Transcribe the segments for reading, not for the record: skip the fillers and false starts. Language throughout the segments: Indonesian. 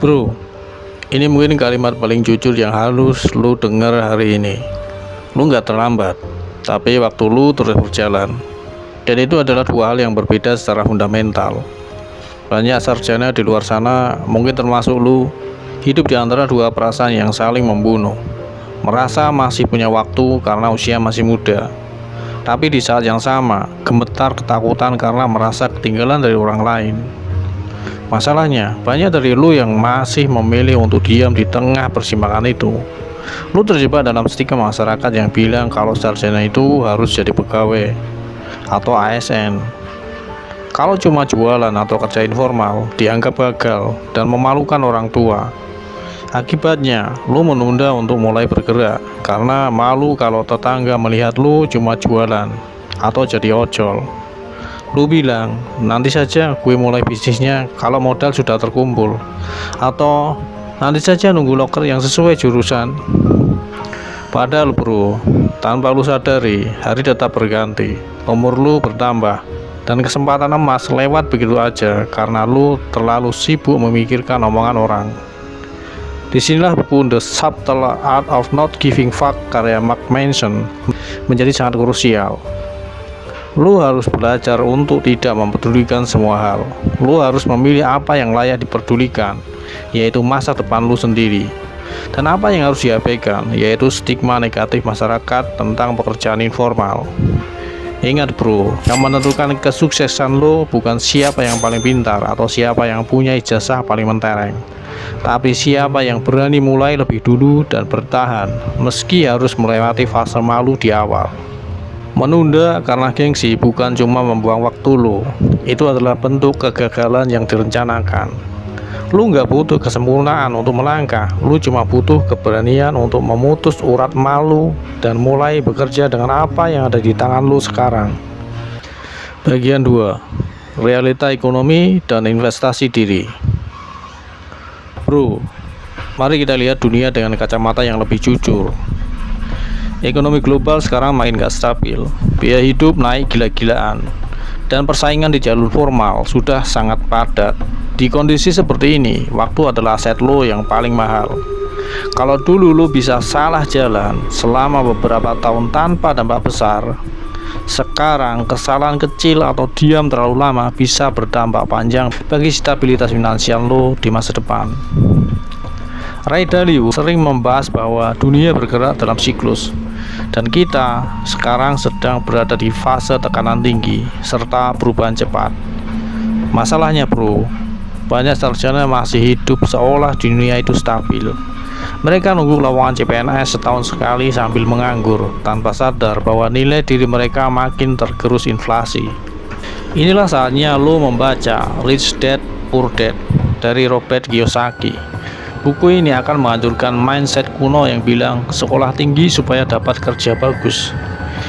Bro, ini mungkin kalimat paling jujur yang harus lu dengar hari ini. Lu nggak terlambat, tapi waktu lu terus berjalan. Dan itu adalah dua hal yang berbeda secara fundamental. Banyak sarjana di luar sana, mungkin termasuk lu, hidup di antara dua perasaan yang saling membunuh. Merasa masih punya waktu karena usia masih muda, tapi di saat yang sama, gemetar ketakutan karena merasa ketinggalan dari orang lain. Masalahnya, banyak dari lu yang masih memilih untuk diam di tengah persimpangan itu. Lu terjebak dalam stigma masyarakat yang bilang kalau sarjana itu harus jadi pegawai atau ASN. Kalau cuma jualan atau kerja informal, dianggap gagal dan memalukan orang tua. Akibatnya, lu menunda untuk mulai bergerak karena malu kalau tetangga melihat lu cuma jualan atau jadi ojol. Lu bilang, nanti saja gue mulai bisnisnya kalau modal sudah terkumpul, atau nanti saja nunggu loker yang sesuai jurusan. Padahal bro, tanpa lu sadari, hari tetap berganti, umur lu bertambah, dan kesempatan emas lewat begitu aja karena lu terlalu sibuk memikirkan omongan orang. Disinilah buku The Subtle Art of Not Giving Fuck karya Mark Manson menjadi sangat krusial. Lu harus belajar untuk tidak mempedulikan semua hal. Lu harus memilih apa yang layak diperdulikan, yaitu masa depan lu sendiri. Dan apa yang harus diabaikan, yaitu stigma negatif masyarakat tentang pekerjaan informal. Ingat bro, yang menentukan kesuksesan lu bukan siapa yang paling pintar atau siapa yang punya ijazah paling mentereng, tapi siapa yang berani mulai lebih dulu dan bertahan meski harus melewati fase malu di awal. Menunda karena gengsi bukan cuma membuang waktu lo, itu adalah bentuk kegagalan yang direncanakan. Lu nggak butuh kesempurnaan untuk melangkah, lu cuma butuh keberanian untuk memutus urat malu dan mulai bekerja dengan apa yang ada di tangan lu sekarang. Bagian 2, realita ekonomi dan investasi diri. Bro, mari kita lihat dunia dengan kacamata yang lebih jujur. Ekonomi global sekarang makin gak stabil, biaya hidup naik gila-gilaan, dan persaingan di jalur formal sudah sangat padat. Di kondisi seperti ini, waktu adalah aset lo yang paling mahal. Kalau dulu lo bisa salah jalan selama beberapa tahun tanpa dampak besar, sekarang kesalahan kecil atau diam terlalu lama bisa berdampak panjang bagi stabilitas finansial lo di masa depan. Ray Dalio sering membahas bahwa dunia bergerak dalam siklus, dan kita sekarang sedang berada di fase tekanan tinggi serta perubahan cepat. Masalahnya bro, banyak sarjana masih hidup seolah dunia itu stabil. Mereka nunggu lowongan CPNS setahun sekali sambil menganggur, tanpa sadar bahwa nilai diri mereka makin tergerus inflasi. Inilah saatnya lo membaca Rich Dad Poor Dad dari Robert Kiyosaki. Buku ini akan menghancurkan mindset kuno yang bilang sekolah tinggi supaya dapat kerja bagus.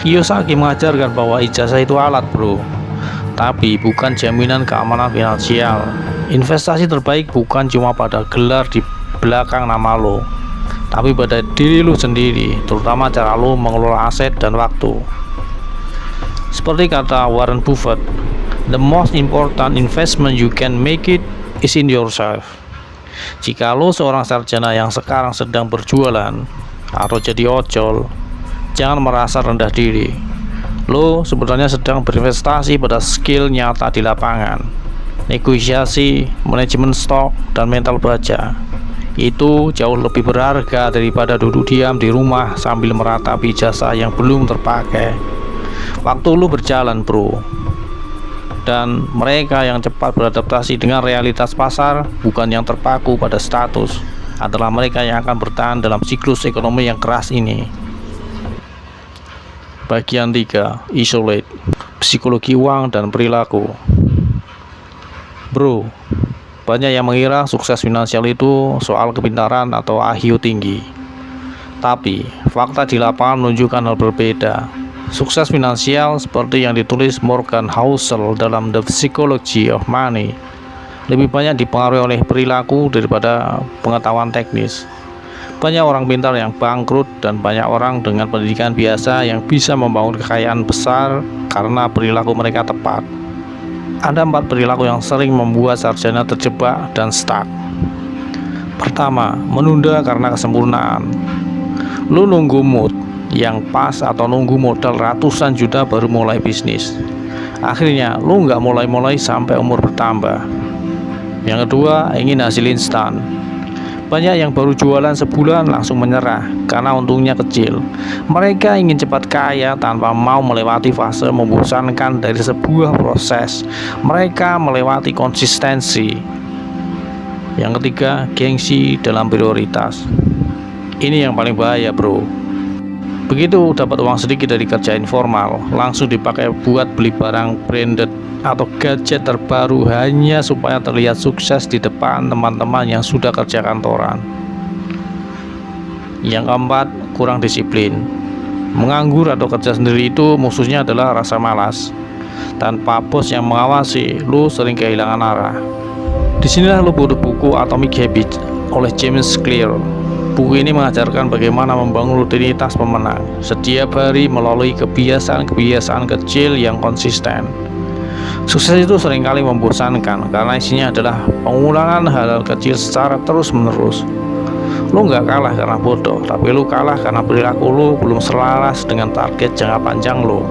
Kiyosaki mengajarkan bahwa ijazah itu alat bro, tapi bukan jaminan keamanan finansial. Investasi terbaik bukan cuma pada gelar di belakang nama lo, tapi pada diri lo sendiri, terutama cara lo mengelola aset dan waktu. Seperti kata Warren Buffett, the most important investment you can make it is in yourself. Jika lo seorang sarjana yang sekarang sedang berjualan atau jadi ojol, jangan merasa rendah diri. Lo sebenarnya sedang berinvestasi pada skill nyata di lapangan, negosiasi, manajemen stok, dan mental baja. Itu jauh lebih berharga daripada duduk diam di rumah sambil meratapi jasa yang belum terpakai. Waktu lo berjalan bro, dan mereka yang cepat beradaptasi dengan realitas pasar, bukan yang terpaku pada status, adalah mereka yang akan bertahan dalam siklus ekonomi yang keras ini. Bagian 3, Isolate, psikologi uang dan perilaku. Bro, banyak yang mengira sukses finansial itu soal kepintaran atau IQ tinggi, tapi fakta di lapangan menunjukkan hal berbeda. Sukses finansial seperti yang ditulis Morgan Housel dalam The Psychology of Money lebih banyak dipengaruhi oleh perilaku daripada pengetahuan teknis. Banyak orang pintar yang bangkrut dan banyak orang dengan pendidikan biasa yang bisa membangun kekayaan besar karena perilaku mereka tepat. Ada 4 perilaku yang sering membuat sarjana terjebak dan stuck. Pertama, menunda karena kesempurnaan. Lu nunggu mood yang pas atau nunggu modal ratusan juta baru mulai bisnis. Akhirnya lu nggak mulai-mulai sampai umur bertambah. Yang kedua, ingin hasil instan. Banyak yang baru jualan sebulan langsung menyerah karena untungnya kecil. Mereka ingin cepat kaya tanpa mau melewati fase membosankan dari sebuah proses. Mereka melewati konsistensi. Yang ketiga, gengsi dalam prioritas. Ini yang paling bahaya, bro. Begitu dapat uang sedikit dari kerja informal, langsung dipakai buat beli barang branded atau gadget terbaru hanya supaya terlihat sukses di depan teman-teman yang sudah kerja kantoran. Yang keempat, kurang disiplin. Menganggur atau kerja sendiri itu musuhnya adalah rasa malas. Tanpa bos yang mengawasi, lu sering kehilangan arah. Disinilah lu butuh buku Atomic Habits oleh James Clear. Buku ini mengajarkan bagaimana membangun rutinitas pemenang setiap hari melalui kebiasaan-kebiasaan kecil yang konsisten. Sukses itu seringkali membosankan karena isinya adalah pengulangan hal-hal kecil secara terus-menerus. Lu nggak kalah karena bodoh, tapi lu kalah karena perilaku lu belum selaras dengan target jangka panjang lu.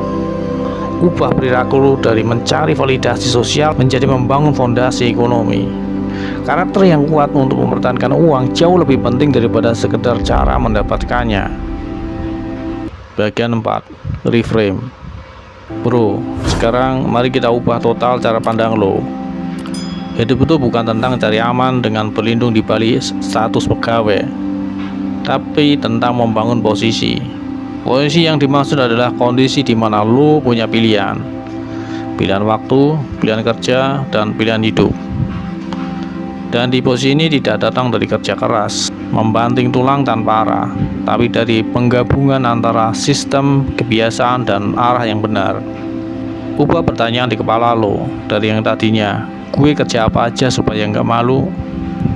Ubah perilaku lu dari mencari validasi sosial menjadi membangun fondasi ekonomi. Karakter yang kuat untuk mempertahankan uang jauh lebih penting daripada sekedar cara mendapatkannya. Bagian 4, reframe. Bro, sekarang mari kita ubah total cara pandang lo. Hidup itu bukan tentang cari aman dengan berlindung di balik status pegawai, tapi tentang membangun posisi. Posisi yang dimaksud adalah kondisi di mana lo punya pilihan. Pilihan waktu, pilihan kerja, dan pilihan hidup. Dan di posisi ini tidak datang dari kerja keras, membanting tulang tanpa arah, tapi dari penggabungan antara sistem, kebiasaan, dan arah yang benar. Ubah pertanyaan di kepala lo dari yang tadinya gue kerja apa aja supaya nggak malu,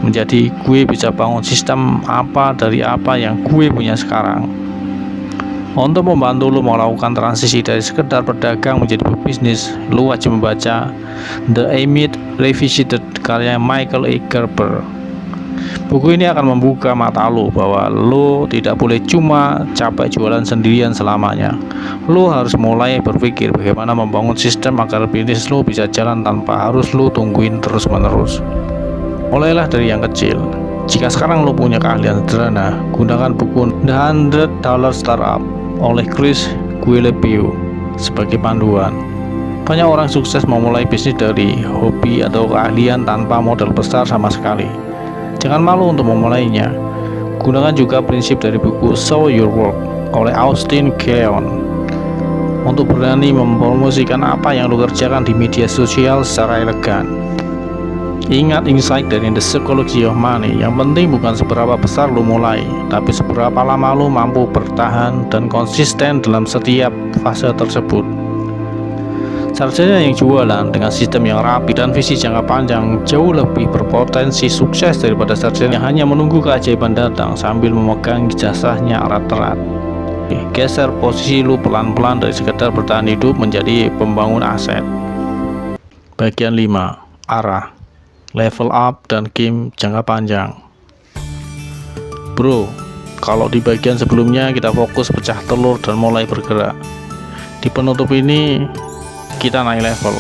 menjadi gue bisa bangun sistem apa dari apa yang gue punya sekarang. Untuk membantu lo melakukan transisi dari sekedar berdagang menjadi pebisnis, lo wajib membaca The Emmett Revisited karya Michael E. Gerber. Buku ini akan membuka mata lo bahwa lo tidak boleh cuma capek jualan sendirian selamanya. Lo harus mulai berpikir bagaimana membangun sistem agar bisnis lo bisa jalan tanpa harus lo tungguin terus-menerus. Mulailah dari yang kecil. Jika sekarang lo punya keahlian sederhana, gunakan buku The $100 Startup oleh Chris Guillebeau sebagai panduan. Banyak orang sukses memulai bisnis dari hobi atau keahlian tanpa modal besar sama sekali. Jangan malu untuk memulainya. Gunakan juga prinsip dari buku Show Your Work oleh Austin Kleon untuk berani mempromosikan apa yang lo kerjakan di media sosial secara elegan. Ingat insight dari The Psychology of Money, yang penting bukan seberapa besar lo mulai, tapi seberapa lama lo mampu bertahan dan konsisten dalam setiap fase tersebut. Sarjana yang jualan dengan sistem yang rapi dan visi jangka panjang jauh lebih berpotensi sukses daripada sarjana yang hanya menunggu keajaiban datang sambil memegang ijazahnya erat-erat. Geser posisi lu pelan-pelan dari sekedar bertahan hidup menjadi pembangun aset. Bagian 5, arah, level up, dan game jangka panjang. Bro, kalau di bagian sebelumnya kita fokus pecah telur dan mulai bergerak, di penutup ini kita naik level.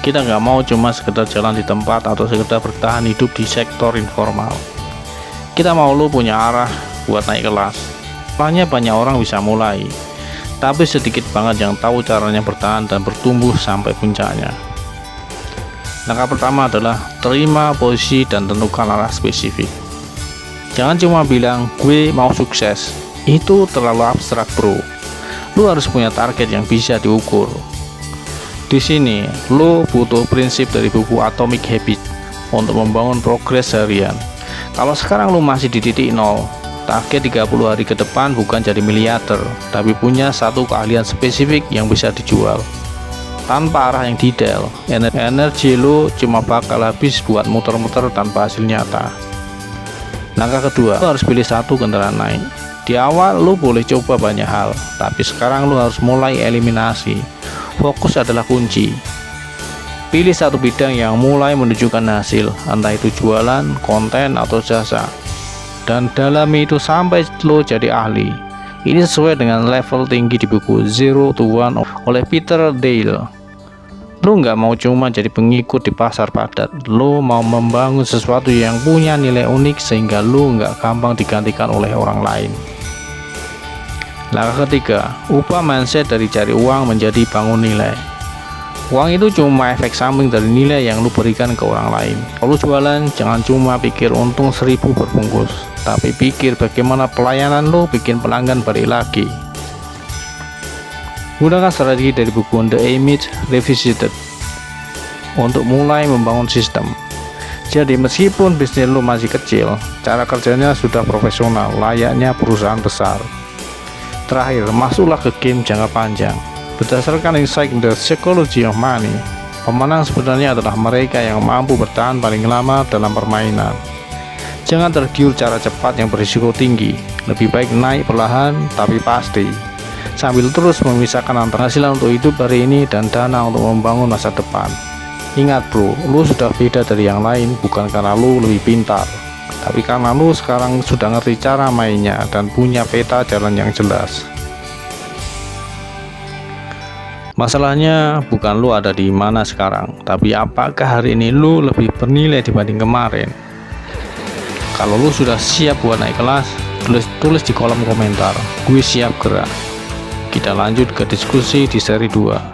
Kita nggak mau cuma sekedar jalan di tempat atau sekedar bertahan hidup di sektor informal. Kita mau lu punya arah buat naik kelas. Makanya banyak orang bisa mulai, tapi sedikit banget yang tahu caranya bertahan dan bertumbuh sampai puncaknya. Langkah pertama adalah terima posisi dan tentukan arah spesifik. Jangan cuma bilang gue mau sukses, itu terlalu abstrak, bro. Lu harus punya target yang bisa diukur. Di sini, lo butuh prinsip dari buku Atomic Habits untuk membangun progres harian. Kalau sekarang lo masih di titik nol, target 30 hari ke depan bukan jadi miliarder, tapi punya satu keahlian spesifik yang bisa dijual. Tanpa arah yang detail, energi lo cuma bakal habis buat muter-muter tanpa hasil nyata. Langkah kedua, lo harus pilih satu kendaraan naik. Di awal lo boleh coba banyak hal, tapi sekarang lo harus mulai eliminasi. Fokus adalah kunci. Pilih satu bidang yang mulai menunjukkan hasil, entah itu jualan, konten, atau jasa, dan dalami itu sampai lo jadi ahli. Ini sesuai dengan level tinggi di buku Zero to One oleh Peter Thiel. Lo nggak mau cuma jadi pengikut di pasar padat, lo mau membangun sesuatu yang punya nilai unik sehingga lo nggak gampang digantikan oleh orang lain. Langkah ketiga, ubah mindset dari cari uang menjadi bangun nilai. Uang itu cuma efek samping dari nilai yang lo berikan ke orang lain. Kalau jualan, jangan cuma pikir untung 1000 berbungkus, tapi pikir bagaimana pelayanan lo bikin pelanggan balik lagi. Gunakan strategi dari buku The Image Revisited untuk mulai membangun sistem. Jadi meskipun bisnis lo masih kecil, cara kerjanya sudah profesional, layaknya perusahaan besar. Terakhir, masuklah ke game jangka panjang. Berdasarkan insight The Psychology of Money, pemenang sebenarnya adalah mereka yang mampu bertahan paling lama dalam permainan. Jangan tergiur cara cepat yang berisiko tinggi, lebih baik naik perlahan tapi pasti, sambil terus memisahkan antara penghasilan untuk hidup hari ini dan dana untuk membangun masa depan. Ingat bro, lu sudah beda dari yang lain bukan karena lu lebih pintar, tapi karena lu sekarang sudah ngerti cara mainnya dan punya peta jalan yang jelas. Masalahnya bukan lu ada di mana sekarang, tapi apakah hari ini lu lebih bernilai dibanding kemarin. Kalau lu sudah siap buat naik kelas, tulis di kolom komentar, gue siap gerak. Kita lanjut ke diskusi di seri 2.